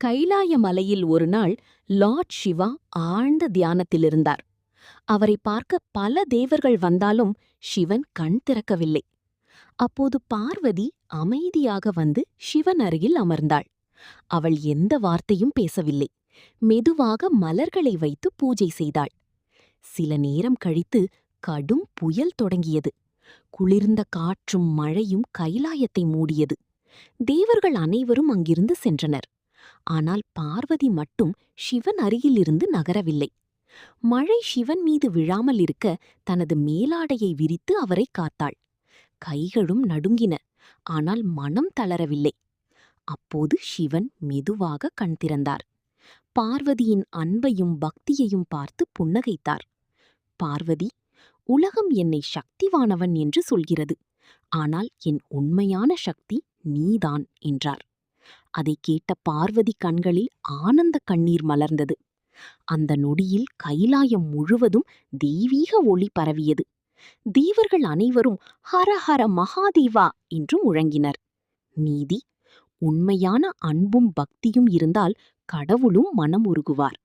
கைலாய மலையில் ஒரு நாள் லார்ட் சிவா ஆழ்ந்த தியானத்திலிருந்தார். அவரை பார்க்க பல தேவர்கள் வந்தாலும் சிவன் கண் திறக்கவில்லை. அப்போது பார்வதி அமைதியாக வந்து சிவன் அருகில் அமர்ந்தாள். அவள் எந்த வார்த்தையும் பேசவில்லை. மெதுவாக மலர்களை வைத்து பூஜை செய்தாள். சில நேரம் கழித்து கடும் புயல் தொடங்கியது. குளிர்ந்த காற்றும் மழையும் கைலாயத்தை மூடியது. தேவர்கள் அனைவரும் அங்கிருந்து சென்றனர். ஆனால் பார்வதி மட்டும் சிவன் அருகிலிருந்து நகரவில்லை. மழை சிவன் மீது விழாமல் இருக்க தனது மேலாடையை விரித்து அவரை காத்தாள். கைகளும் நடுங்கின, ஆனால் மனம் தளரவில்லை. அப்போது சிவன் மெதுவாக கண் திறந்தார். பார்வதியின் அன்பையும் பக்தியையும் பார்த்து புன்னகைத்தார். பார்வதி, உலகம் என்னை சக்திவானவன் என்று சொல்கிறது, ஆனால் என் உண்மையான சக்தி நீதான் என்றார். அதை கேட்ட பார்வதி கண்களில் ஆனந்த கண்ணீர் மலர்ந்தது. அந்த நொடியில் கைலாயம் முழுவதும் தெய்வீக ஒளி பரவியது. தேவர்கள் அனைவரும் ஹர ஹர மகாதேவா என்று முழங்கினர். நீதி, உண்மையான அன்பும் பக்தியும் இருந்தால் கடவுளும் மனம் உருகுவார்.